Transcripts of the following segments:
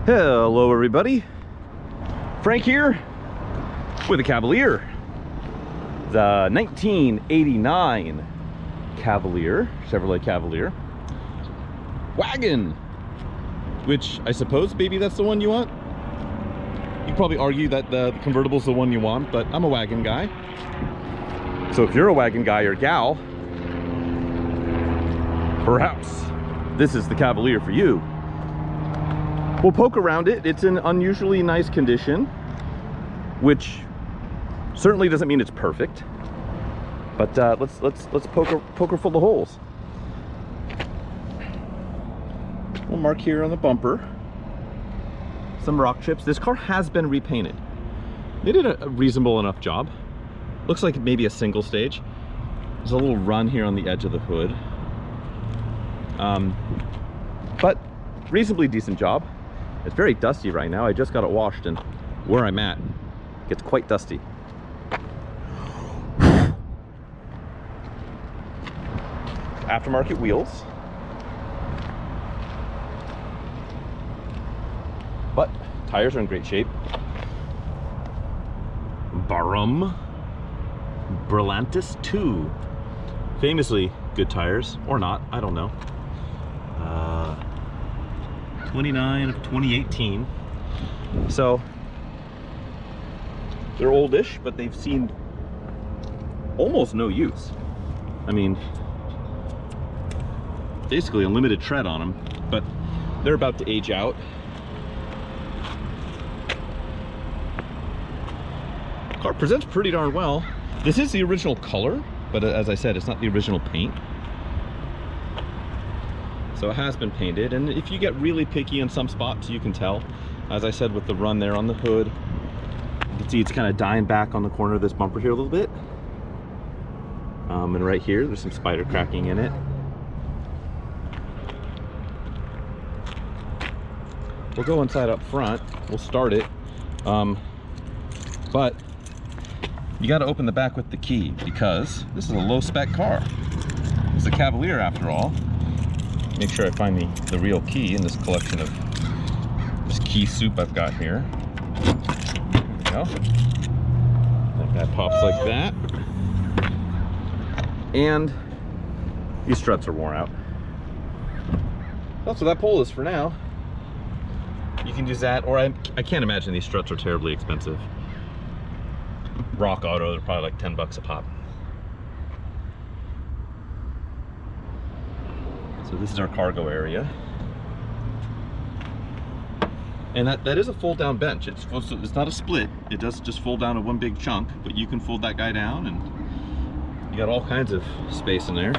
Hello everybody, Frank here with a Cavalier, the 1989 Cavalier, Chevrolet Cavalier Wagon, which I suppose maybe that's the one you want. You'd probably argue that the convertible's the one you want, but I'm a wagon guy. So if you're a wagon guy or gal, perhaps this is the Cavalier for you. We'll poke around it. It's in unusually nice condition, which certainly doesn't mean it's perfect. But let's poke her full of holes. We'll mark here on the bumper some rock chips. This car has been repainted. They did a reasonable enough job. Looks like maybe a single stage. There's a little run here on the edge of the hood, but reasonably decent job. It's very dusty right now. I just got it washed, and where I'm at, it gets quite dusty. Aftermarket wheels. But tires are in great shape. Barum Brillantis 2. Famously good tires, or not, I don't know. 29 of 2018. So they're oldish, but they've seen almost no use. I mean, basically unlimited tread on them, but they're about to age out. Car presents pretty darn well. This is the original color, but as I said, it's not the original paint. So it has been painted, and if you get really picky in some spots, you can tell. As I said, with the run there on the hood, you can see it's kind of dying back on the corner of this bumper here a little bit. And right here, there's some spider cracking in it. We'll go inside up front. We'll start it. But you got to open the back with the key, because this is a low-spec car. It's a Cavalier after all. Make sure I find the real key in this collection of this key soup I've got here. There we go. That pops like that. And these struts are worn out. Well, so that pole is for now. You can use that, or I can't imagine these struts are terribly expensive. Rock Auto, they're probably like 10 bucks a pop. So this is our cargo area. And that is a fold down bench. It's not a split. It does just fold down to one big chunk, but you can fold that guy down and you got all kinds of space in there.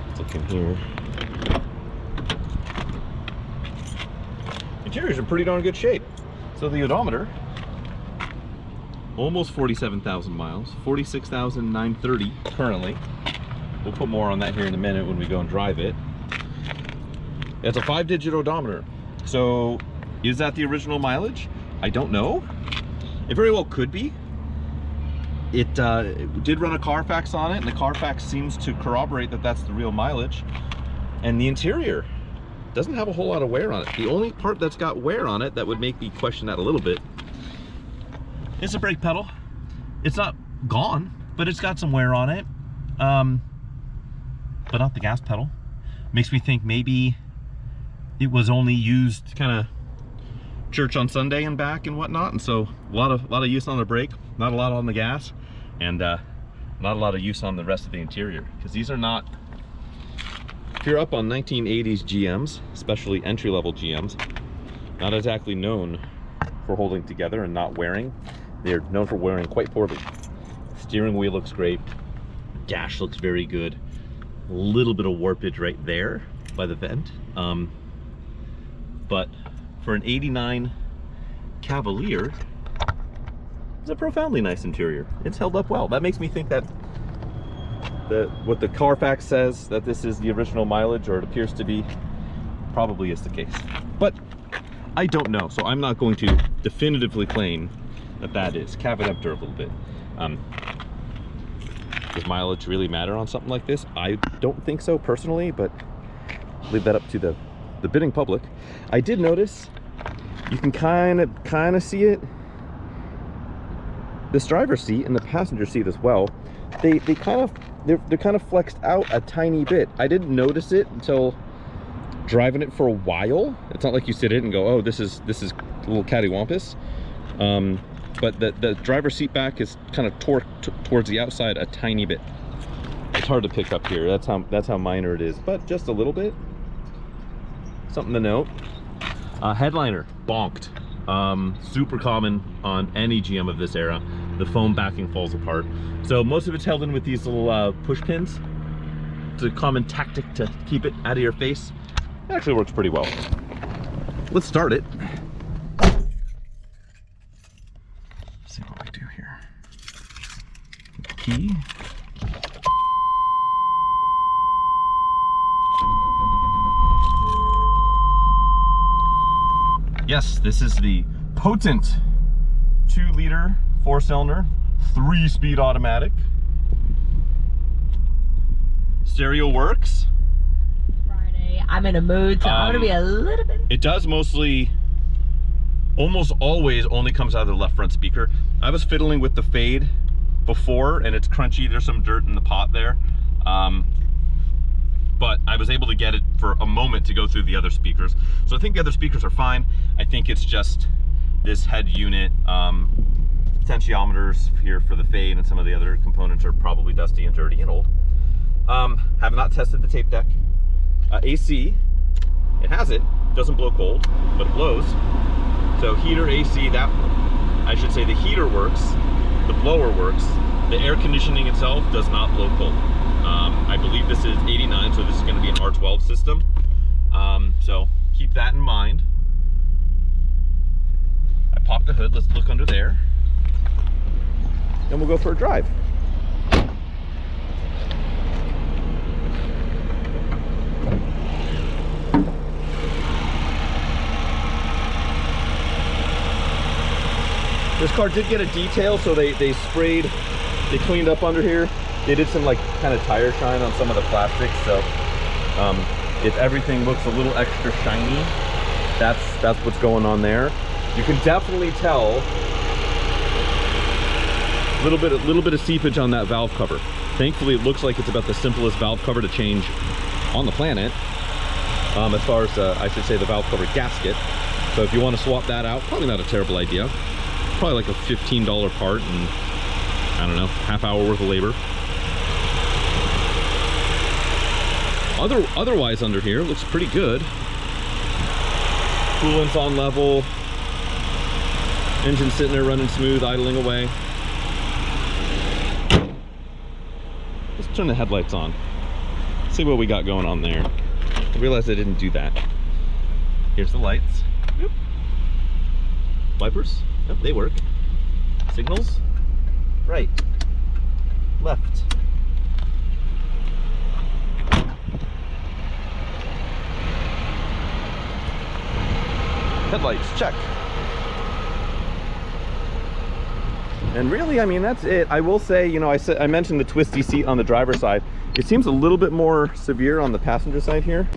Let's look in here. Interiors are in pretty darn good shape. So the odometer, almost 47,000 miles, 46,930 currently. We'll put more on that here in a minute when we go and drive it. It's a 5-digit odometer. So is that the original mileage? I don't know. It very well could be. It did run a Carfax on it, and the Carfax seems to corroborate that that's the real mileage. And the interior doesn't have a whole lot of wear on it. The only part that's got wear on it that would make me question that a little bit is the brake pedal. It's not gone, but it's got some wear on it. But not the gas pedal. Makes me think maybe it was only used kind of church on Sunday and back and whatnot, and so a lot of use on the brake, not a lot on the gas, and not a lot of use on the rest of the interior, because these are not, if you're up on 1980s GMs, especially entry-level GMs, not exactly known for holding together and not wearing. They're known for wearing quite poorly. Steering wheel looks great. Dash looks very good. A little bit of warpage right there by the vent. But for an 89 Cavalier, it's a profoundly nice interior. It's held up well. That makes me think that what the Carfax says, that this is the original mileage, or it appears to be, probably is the case. But I don't know, so I'm not going to definitively claim that that is. Cav it up there a little bit. Does mileage really matter on something like this? I don't think so personally, but leave that up to the bidding public. I did notice you can kind of see it. This driver's seat and the passenger seat as well. They're kind of flexed out a tiny bit. I didn't notice it until driving it for a while. It's not like you sit in and go, oh, this is a little cattywampus. But the driver's seat back is kind of torqued towards the outside a tiny bit. It's hard to pick up here. That's how minor it is, but just a little bit. Something to note. Headliner bonked. Super common on any GM of this era. The foam backing falls apart. So most of it's held in with these little push pins. It's a common tactic to keep it out of your face. It actually works pretty well. Let's start it. See what we do here. Key. Yes, this is the potent 2-liter 4-cylinder 3-speed automatic. Stereo works. Friday, I'm in a mood, so I'm gonna be a little bit. It does almost always only comes out of the left front speaker. I was fiddling with the fade before, and it's crunchy. There's some dirt in the pot there. But I was able to get it for a moment to go through the other speakers. So I think the other speakers are fine. I think it's just this head unit, potentiometers here for the fade, and some of the other components are probably dusty and dirty and old. Have not tested the tape deck. AC, it has it, doesn't blow cold, but it blows. So heater, AC, that, I should say the heater works, the blower works. The air conditioning itself does not blow cold. I believe this is 89, so this is going to be an R12 system. So keep that in mind. I popped the hood. Let's look under there. Then we'll go for a drive. This car did get a detail, so they cleaned up under here. They did some like kind of tire shine on some of the plastics, so if everything looks a little extra shiny, that's what's going on there. You can definitely tell a little bit of seepage on that valve cover. Thankfully, it looks like it's about the simplest valve cover to change on the planet, as far as I should say the valve cover gasket. So if you want to swap that out, probably not a terrible idea. Probably like a $15 part and I don't know, half hour worth of labor. Otherwise under here looks pretty good. Coolant's on level. Engine sitting there running smooth, idling away. Let's turn the headlights on. See what we got going on there. I realized I didn't do that. Here's the lights. Yep. Wipers. Yep, they work. Signals. Right. Left. Headlights, check. And really, I mean, that's it. I will say, you know, I mentioned the twisty seat on the driver's side. It seems a little bit more severe on the passenger side here.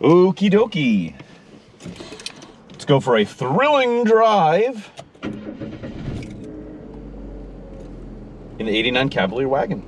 Okie dokie. Let's go for a thrilling drive in the 89 Cavalier wagon.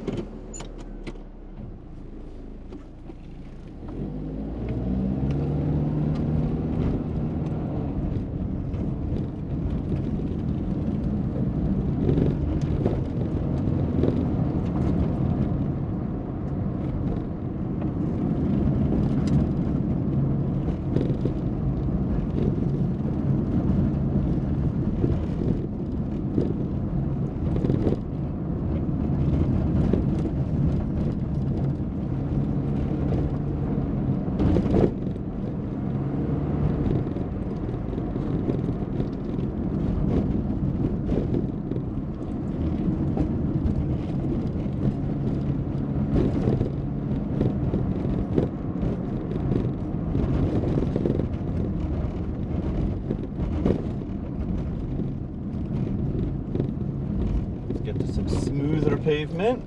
pavement.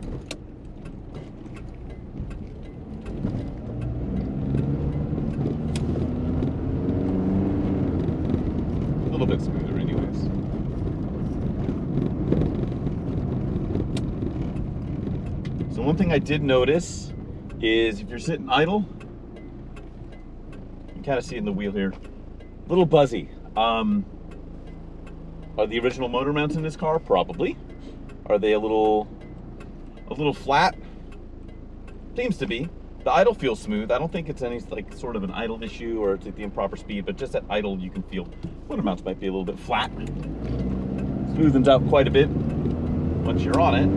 A little bit smoother anyways. So one thing I did notice is if you're sitting idle, you can kind of see it in the wheel here, a little buzzy. Are the original motor mounts in this car? Probably. Are they a little flat? Seems to be. The idle feels smooth. I don't think it's any like sort of an idle issue or it's at the improper speed, but just at idle you can feel motor mounts might be a little bit flat. Smoothens out quite a bit once you're on it.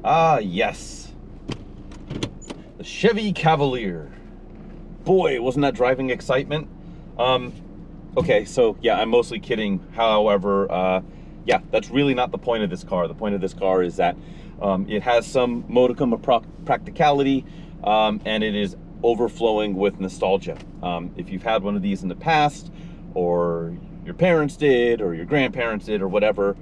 Ah, yes. The Chevy Cavalier. Boy, wasn't that driving excitement? Okay, so yeah, I'm mostly kidding. However, yeah, that's really not the point of this car. The point of this car is that it has some modicum of practicality, and it is overflowing with nostalgia. If you've had one of these in the past, or your parents did, or your grandparents did, or whatever,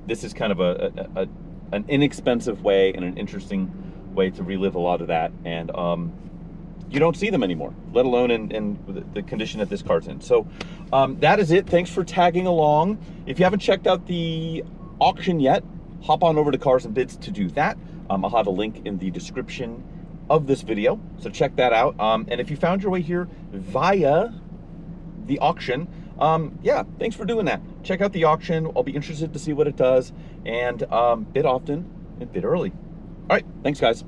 this is kind of an inexpensive way and an interesting way to relive a lot of that, and you don't see them anymore, let alone in the condition that this car's in. So that is it. Thanks for tagging along. If you haven't checked out the auction yet, hop on over to Cars and Bids to do that. I'll have a link in the description of this video, so check that out. And if you found your way here via the auction, yeah, thanks for doing that. Check out the auction. I'll be interested to see what it does, and bid often and bid early. All right, thanks guys.